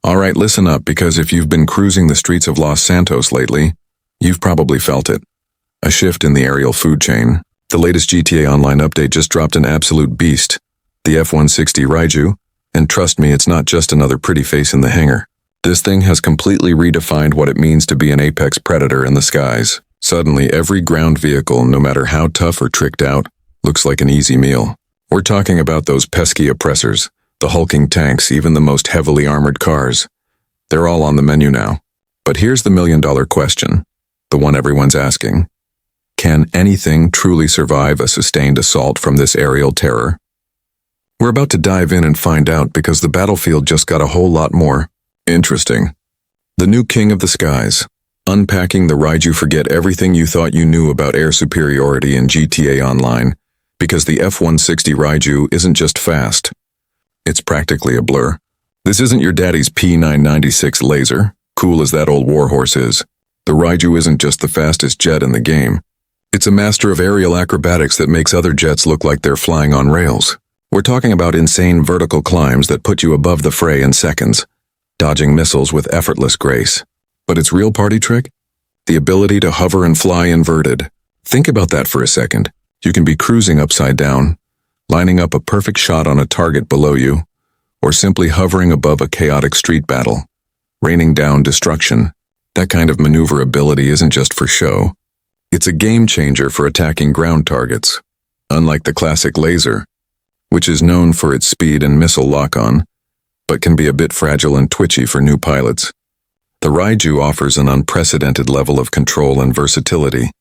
Alright, listen up, because if you've been cruising the streets of Los Santos lately, you've probably felt it. A shift in the aerial food chain. The latest GTA Online update just dropped an absolute beast, the F-160 Raiju, and trust me, it's not just another pretty face in the hangar. This thing has completely redefined what it means to be an apex predator in the skies. Suddenly, every ground vehicle, no matter how tough or tricked out, looks like an easy meal. We're talking about those pesky oppressors, the hulking tanks, even the most heavily armored cars. They're all on the menu now. But here's the million-dollar question, the one everyone's asking. Can anything truly survive a sustained assault from this aerial terror? We're about to dive in and find out, because the battlefield just got a whole lot more interesting. The new king of the skies. Unpacking the Raiju. Forget everything you thought you knew about air superiority in GTA Online, because the F-160 Raiju isn't just fast. It's practically a blur. This isn't your daddy's P996 laser, cool as that old warhorse is. The Raiju isn't just the fastest jet in the game. It's a master of aerial acrobatics that makes other jets look like they're flying on rails. We're talking about insane vertical climbs that put you above the fray in seconds, dodging missiles with effortless grace. But its real party trick? The ability to hover and fly inverted. Think about that for a second. You can be cruising upside down, lining up a perfect shot on a target below you, or simply hovering above a chaotic street battle, raining down destruction. That kind of maneuverability isn't just for show. It's a game changer for attacking ground targets. Unlike the classic laser, which is known for its speed and missile lock-on, but can be a bit fragile and twitchy for new pilots, the Raiju offers an unprecedented level of control and versatility.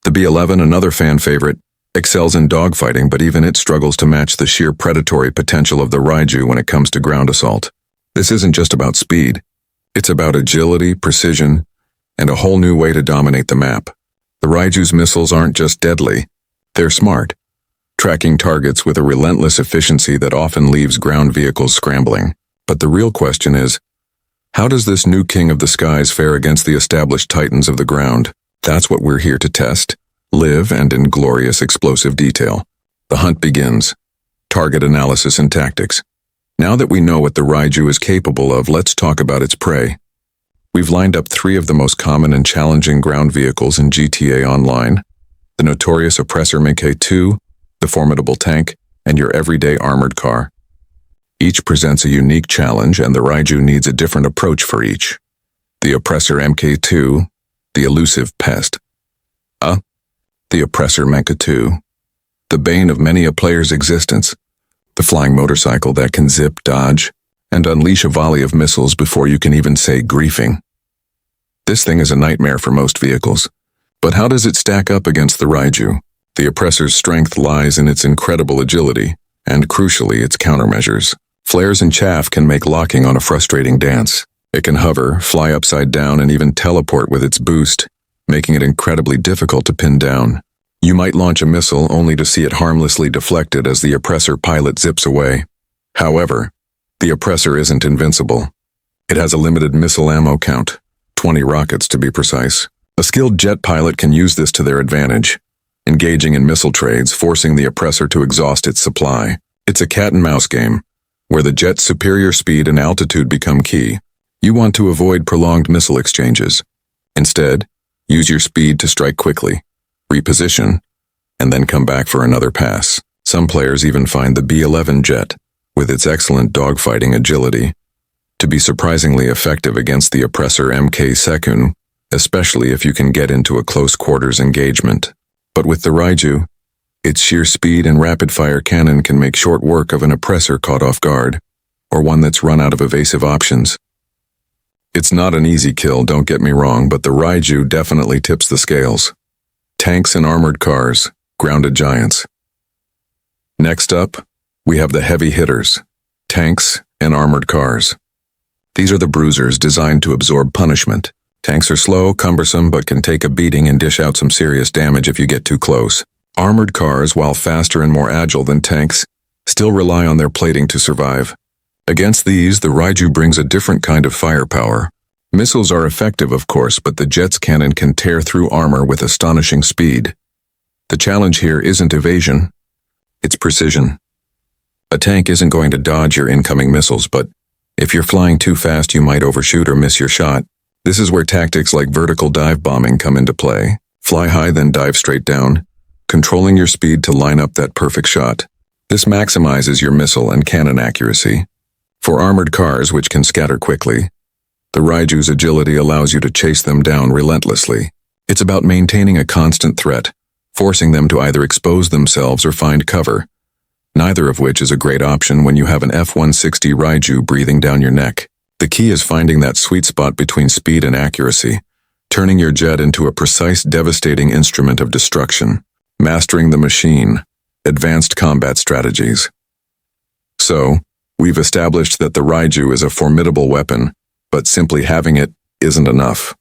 The B-11, another fan favorite, excels in dogfighting, but even it struggles to match the sheer predatory potential of the Raiju when it comes to ground assault. This isn't just about speed. It's about agility, precision, and a whole new way to dominate the map. The Raiju's missiles aren't just deadly, they're smart, tracking targets with a relentless efficiency that often leaves ground vehicles scrambling. But the real question is, how does this new king of the skies fare against the established titans of the ground? That's what we're here to test, live, and in glorious explosive detail. The hunt begins. Target analysis and tactics. Now that we know what the Raiju is capable of, let's talk about its prey. We've lined up 3 of the most common and challenging ground vehicles in GTA Online: the notorious oppressor Mk2, the formidable tank, and your everyday armored car. Each presents a unique challenge, and the Raiju needs a different approach for each. The oppressor Mk2, the elusive pest. The oppressor Mk2, the bane of many a player's existence. The flying motorcycle that can zip, dodge, and unleash a volley of missiles before you can even say griefing. This thing is a nightmare for most vehicles. But how does it stack up against the Raiju? The oppressor's strength lies in its incredible agility, and crucially, its countermeasures. Flares and chaff can make locking on a frustrating dance. It can hover, fly upside down, and even teleport with its boost, making it incredibly difficult to pin down. You might launch a missile only to see it harmlessly deflected as the oppressor pilot zips away. However, the oppressor isn't invincible. It has a limited missile ammo count, 20 rockets to be precise. A skilled jet pilot can use this to their advantage, engaging in missile trades, forcing the oppressor to exhaust its supply. It's a cat-and-mouse game, where the jet's superior speed and altitude become key. You want to avoid prolonged missile exchanges. Instead, use your speed to strike quickly, reposition, and then come back for another pass. Some players even find the B-11 jet, with its excellent dogfighting agility, to be surprisingly effective against the oppressor Mk2, especially if you can get into a close-quarters engagement. But with the Raiju, its sheer speed and rapid-fire cannon can make short work of an oppressor caught off guard, or one that's run out of evasive options. It's not an easy kill, don't get me wrong, but the Raiju definitely tips the scales. Tanks and armored cars, grounded giants. Next up, we have the heavy hitters, tanks and armored cars. These are the bruisers designed to absorb punishment. Tanks are slow, cumbersome, but can take a beating and dish out some serious damage if you get too close. Armored cars, while faster and more agile than tanks, still rely on their plating to survive. Against these, the Raiju brings a different kind of firepower. Missiles are effective, of course, but the jet's cannon can tear through armor with astonishing speed. The challenge here isn't evasion, it's precision. A tank isn't going to dodge your incoming missiles, but If you're flying too fast, you might overshoot or miss your shot. This is where tactics like vertical dive bombing come into play. Fly high, then dive straight down, controlling your speed to line up that perfect shot. This maximizes your missile and cannon accuracy. For armored cars, which can scatter quickly, the Raiju's agility allows you to chase them down relentlessly. It's about maintaining a constant threat, forcing them to either expose themselves or find cover, neither of which is a great option when you have an F-160 Raiju breathing down your neck. The key is finding that sweet spot between speed and accuracy, turning your jet into a precise, devastating instrument of destruction. Mastering the machine. Advanced combat strategies. So, we've established that the Raiju is a formidable weapon, but simply having it isn't enough.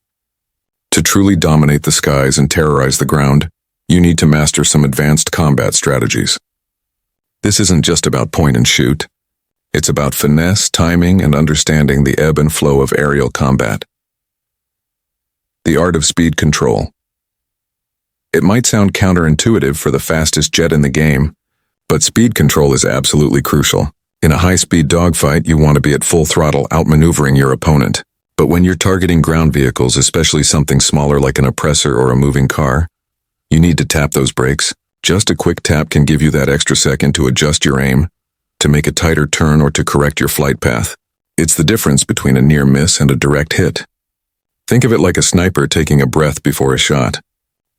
To truly dominate the skies and terrorize the ground, you need to master some advanced combat strategies. This isn't just about point and shoot. It's about finesse, timing, and understanding the ebb and flow of aerial combat. The art of speed control. It might sound counterintuitive for the fastest jet in the game, but speed control is absolutely crucial. In a high-speed dogfight, you want to be at full throttle outmaneuvering your opponent. But when you're targeting ground vehicles, especially something smaller like an oppressor or a moving car, you need to tap those brakes. Just a quick tap can give you that extra second to adjust your aim, to make a tighter turn, or to correct your flight path. It's the difference between a near miss and a direct hit. Think of it like a sniper taking a breath before a shot.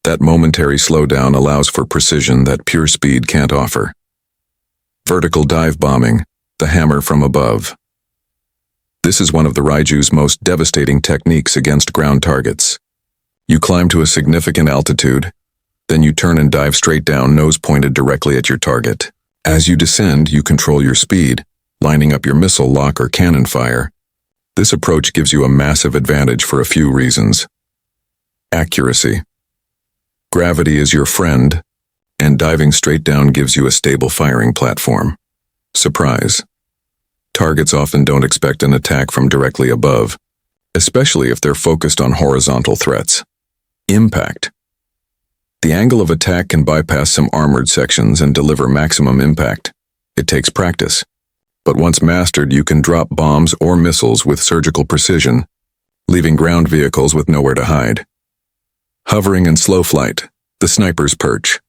That momentary slowdown allows for precision that pure speed can't offer. Vertical dive bombing, the hammer from above. This is one of the Raiju's most devastating techniques against ground targets. You climb to a significant altitude, then you turn and dive straight down, nose pointed directly at your target. As you descend, you control your speed, lining up your missile lock or cannon fire. This approach gives you a massive advantage for a few reasons. Accuracy. Gravity is your friend, and diving straight down gives you a stable firing platform. Surprise. Targets often don't expect an attack from directly above, especially if they're focused on horizontal threats. Impact. The angle of attack can bypass some armored sections and deliver maximum impact. It takes practice, but once mastered, you can drop bombs or missiles with surgical precision, leaving ground vehicles with nowhere to hide. Hovering and slow flight, the sniper's perch.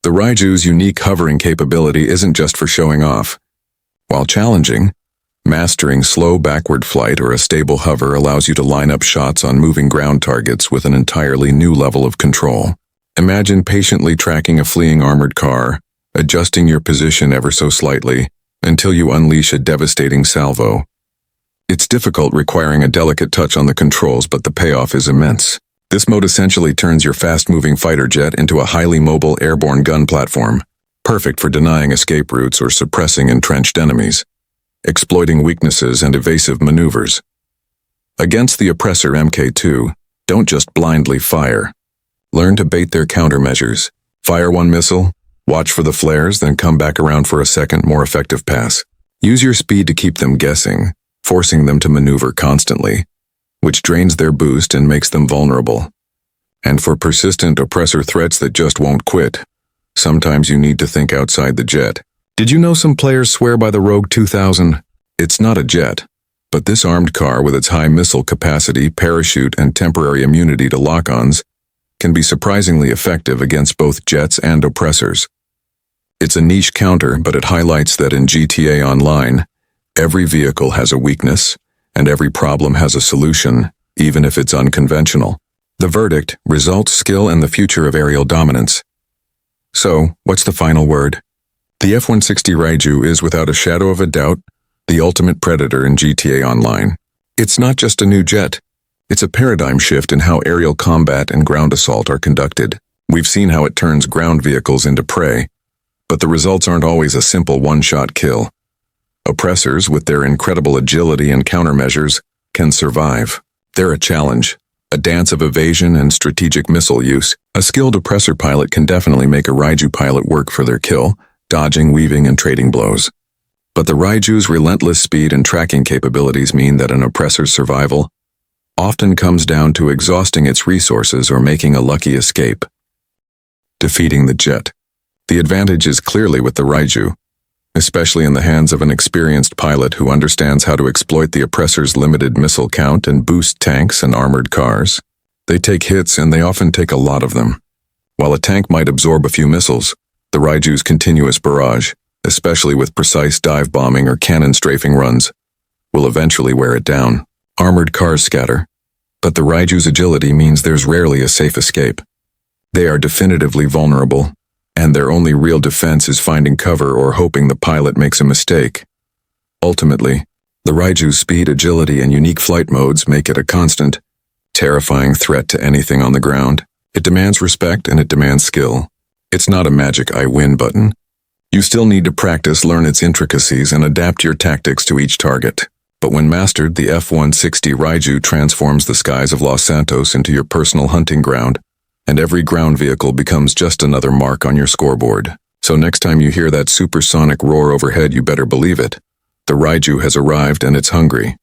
The Raiju's unique hovering capability isn't just for showing off. While challenging, mastering slow backward flight or a stable hover allows you to line up shots on moving ground targets with an entirely new level of control. Imagine patiently tracking a fleeing armored car, adjusting your position ever so slightly, until you unleash a devastating salvo. It's difficult, requiring a delicate touch on the controls, but the payoff is immense. This mode essentially turns your fast-moving fighter jet into a highly mobile airborne gun platform, perfect for denying escape routes or suppressing entrenched enemies, exploiting weaknesses and evasive maneuvers. Against the oppressor Mk2, don't just blindly fire. Learn to bait their countermeasures. Fire one missile, watch for the flares, then come back around for a second, more effective pass. Use your speed to keep them guessing, forcing them to maneuver constantly, which drains their boost and makes them vulnerable. And for persistent oppressor threats that just won't quit, sometimes you need to think outside the jet. Did you know some players swear by the Rogue 2000? It's not a jet, but this armed car with its high missile capacity, parachute, and temporary immunity to lock-ons can be surprisingly effective against both jets and oppressors. It's a niche counter, but it highlights that in GTA Online, every vehicle has a weakness, and every problem has a solution, even if it's unconventional. The verdict: results, skill, and the future of aerial dominance. So, what's the final word? The F-160 Raiju is, without a shadow of a doubt, the ultimate predator in GTA Online. It's not just a new jet. It's a paradigm shift in how aerial combat and ground assault are conducted. We've seen how it turns ground vehicles into prey, but the results aren't always a simple one-shot kill. Oppressors, with their incredible agility and countermeasures, can survive. They're a challenge, a dance of evasion and strategic missile use. A skilled oppressor pilot can definitely make a Raiju pilot work for their kill, dodging, weaving, and trading blows. But the Raiju's relentless speed and tracking capabilities mean that an oppressor's survival often comes down to exhausting its resources or making a lucky escape. Defeating the jet. The advantage is clearly with the Raiju. especially in the hands of an experienced pilot who understands how to exploit the oppressor's limited missile count and boost tanks and armored cars. They take hits, and they often take a lot of them. While a tank might absorb a few missiles, the Raiju's continuous barrage, especially with precise dive bombing or cannon strafing runs, will eventually wear it down. Armored cars scatter, but the Raiju's agility means there's rarely a safe escape. They are definitively vulnerable, and their only real defense is finding cover or hoping the pilot makes a mistake. Ultimately, the Raiju's speed, agility, and unique flight modes make it a constant, terrifying threat to anything on the ground. It demands respect and it demands skill. It's not a magic "I win" button. You still need to practice, learn its intricacies, and adapt your tactics to each target. But when mastered, the F-160 Raiju transforms the skies of Los Santos into your personal hunting ground, and every ground vehicle becomes just another mark on your scoreboard. So next time you hear that supersonic roar overhead, you better believe it. The Raiju has arrived, and it's hungry.